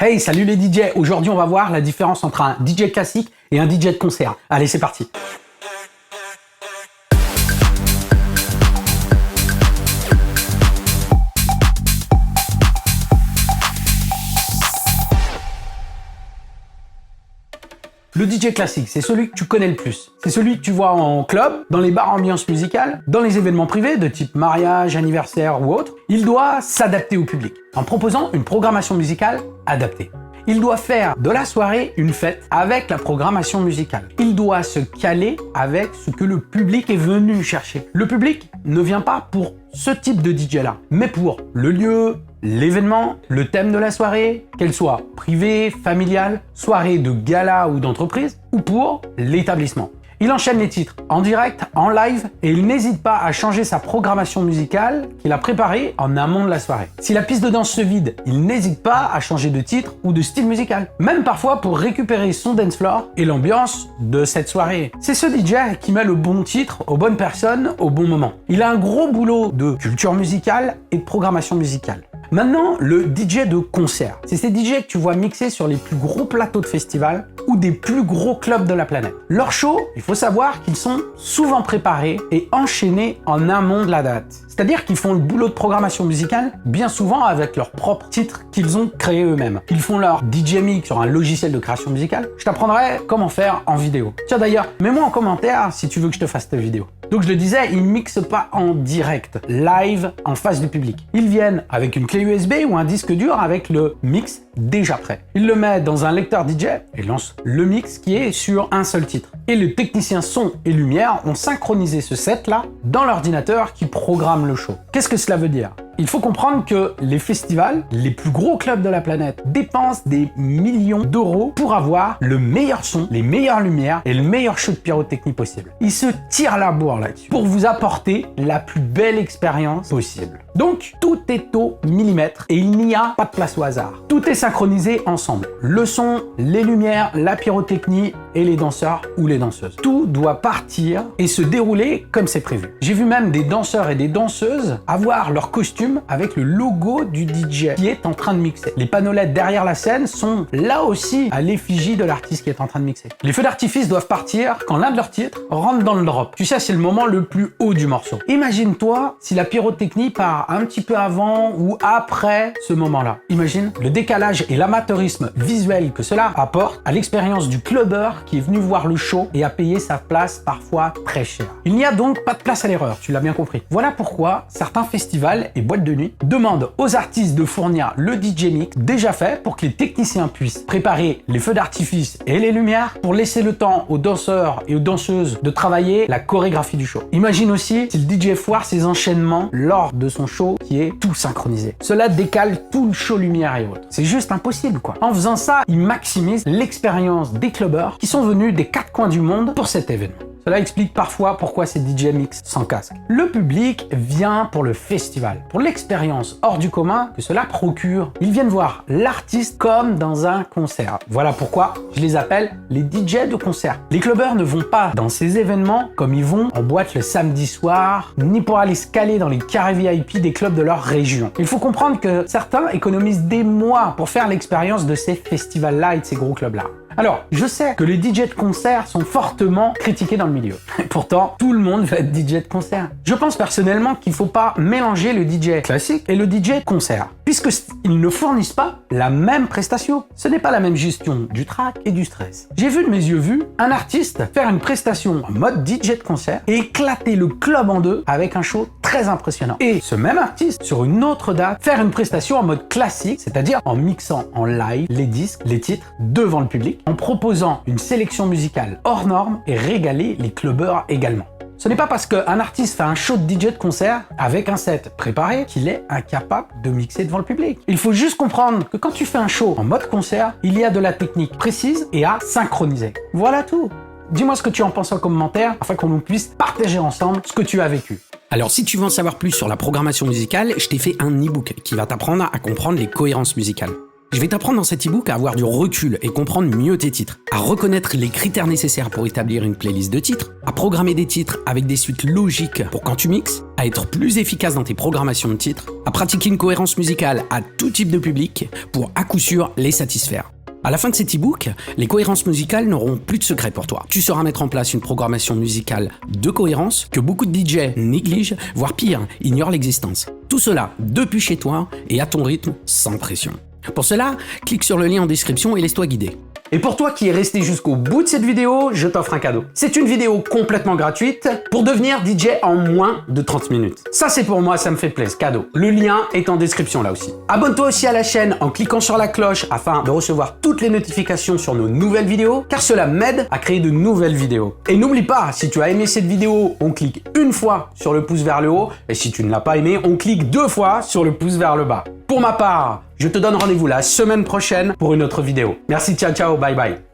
Hey, salut les DJ! Aujourd'hui, on va voir la différence entre un DJ classique et un DJ de concert. Allez, c'est parti! Le DJ classique, c'est celui que tu connais le plus. C'est celui que tu vois en club, dans les bars ambiance musicale, dans les événements privés de type mariage, anniversaire ou autre. Il doit s'adapter au public en proposant une programmation musicale adaptée. Il doit faire de la soirée une fête avec la programmation musicale. Il doit se caler avec ce que le public est venu chercher. Le public ne vient pas pour ce type de DJ-là, mais pour le lieu, l'événement, le thème de la soirée, qu'elle soit privée, familiale, soirée de gala ou d'entreprise, ou pour l'établissement. Il enchaîne les titres en direct, en live, et il n'hésite pas à changer sa programmation musicale qu'il a préparée en amont de la soirée. Si la piste de danse se vide, il n'hésite pas à changer de titre ou de style musical, même parfois pour récupérer son dance floor et l'ambiance de cette soirée. C'est ce DJ qui met le bon titre aux bonnes personnes au bon moment. Il a un gros boulot de culture musicale et de programmation musicale. Maintenant, le DJ de concert. C'est ces DJ que tu vois mixer sur les plus gros plateaux de festivals ou des plus gros clubs de la planète. Leurs shows, il faut savoir qu'ils sont souvent préparés et enchaînés en amont de la date. C'est-à-dire qu'ils font le boulot de programmation musicale bien souvent avec leurs propres titres qu'ils ont créés eux-mêmes. Ils font leur DJ mix sur un logiciel de création musicale. Je t'apprendrai comment faire en vidéo. Tiens d'ailleurs, mets-moi en commentaire si tu veux que je te fasse ta vidéo. Donc je le disais, ils mixent pas en direct, live, en face du public. Ils viennent avec une clé USB ou un disque dur avec le mix déjà prêt. Ils le mettent dans un lecteur DJ et lancent le mix qui est sur un seul titre. Et les techniciens son et lumière ont synchronisé ce set-là dans l'ordinateur qui programme le show. Qu'est-ce que cela veut dire ? Il faut comprendre que les festivals, les plus gros clubs de la planète, dépensent des millions d'euros pour avoir le meilleur son, les meilleures lumières et le meilleur show de pyrotechnie possible. Ils se tirent la bourre là-dessus pour vous apporter la plus belle expérience possible. Donc, tout est au millimètre et il n'y a pas de place au hasard. Tout est synchronisé ensemble. Le son, les lumières, la pyrotechnie et les danseurs ou les danseuses. Tout doit partir et se dérouler comme c'est prévu. J'ai vu même des danseurs et des danseuses avoir leur costume avec le logo du DJ qui est en train de mixer. Les panneaux LED derrière la scène sont là aussi à l'effigie de l'artiste qui est en train de mixer. Les feux d'artifice doivent partir quand l'un de leurs titres rentre dans le drop. Tu sais, c'est le moment le plus haut du morceau. Imagine-toi si la pyrotechnie part un petit peu avant ou après ce moment-là. Imagine le décalage et l'amateurisme visuel que cela apporte à l'expérience du clubbeur qui est venu voir le show et a payé sa place parfois très cher. Il n'y a donc pas de place à l'erreur, tu l'as bien compris. Voilà pourquoi certains festivals et boîtes de nuit demandent aux artistes de fournir le DJ mix déjà fait pour que les techniciens puissent préparer les feux d'artifice et les lumières pour laisser le temps aux danseurs et aux danseuses de travailler la chorégraphie du show. Imagine aussi si le DJ foire ses enchaînements lors de son show qui est tout synchronisé. Cela décale tout le show lumière et autres. C'est juste impossible quoi. En faisant ça, ils maximisent l'expérience des clubbers qui sont venus des quatre coins du monde pour cet événement. Cela explique parfois pourquoi ces DJ mix sans casque. Le public vient pour le festival, pour l'expérience hors du commun que cela procure. Ils viennent voir l'artiste comme dans un concert. Voilà pourquoi je les appelle les DJ de concert. Les clubbers ne vont pas dans ces événements comme ils vont en boîte le samedi soir, ni pour aller se caler dans les carrés VIP des clubs de leur région. Il faut comprendre que certains économisent des mois pour faire l'expérience de ces festivals-là et de ces gros clubs-là. Alors, je sais que les DJ de concert sont fortement critiqués dans le milieu. Pourtant, tout le monde veut être DJ de concert. Je pense personnellement qu'il ne faut pas mélanger le DJ classique et le DJ de concert, puisqu'ils ne fournissent pas la même prestation. Ce n'est pas la même gestion du track et du stress. J'ai vu de mes yeux vus un artiste faire une prestation en mode DJ de concert et éclater le club en deux avec un show très impressionnant. Et ce même artiste, sur une autre date, faire une prestation en mode classique, c'est-à-dire en mixant en live les disques, les titres devant le public, en proposant une sélection musicale hors norme et régaler les clubbers également. Ce n'est pas parce qu'un artiste fait un show de DJ de concert avec un set préparé qu'il est incapable de mixer devant le public. Il faut juste comprendre que quand tu fais un show en mode concert, il y a de la technique précise et à synchroniser. Voilà tout. Dis-moi ce que tu en penses en commentaire afin qu'on puisse partager ensemble ce que tu as vécu. Alors si tu veux en savoir plus sur la programmation musicale, je t'ai fait un e-book qui va t'apprendre à comprendre les cohérences musicales. Je vais t'apprendre dans cet e-book à avoir du recul et comprendre mieux tes titres, à reconnaître les critères nécessaires pour établir une playlist de titres, à programmer des titres avec des suites logiques pour quand tu mixes, à être plus efficace dans tes programmations de titres, à pratiquer une cohérence musicale à tout type de public pour à coup sûr les satisfaire. À la fin de cet e-book, les cohérences musicales n'auront plus de secret pour toi. Tu sauras mettre en place une programmation musicale de cohérence que beaucoup de DJ négligent, voire pire, ignorent l'existence. Tout cela depuis chez toi et à ton rythme, sans pression. Pour cela, clique sur le lien en description et laisse-toi guider. Et pour toi qui es resté jusqu'au bout de cette vidéo, je t'offre un cadeau. C'est une vidéo complètement gratuite pour devenir DJ en moins de 30 minutes. Ça c'est pour moi, ça me fait plaisir, cadeau. Le lien est en description là aussi. Abonne-toi aussi à la chaîne en cliquant sur la cloche afin de recevoir toutes les notifications sur nos nouvelles vidéos, car cela m'aide à créer de nouvelles vidéos. Et n'oublie pas, si tu as aimé cette vidéo, on clique une fois sur le pouce vers le haut, et si tu ne l'as pas aimé, on clique 2 fois sur le pouce vers le bas. Pour ma part, je te donne rendez-vous la semaine prochaine pour une autre vidéo. Merci, ciao, ciao, bye bye.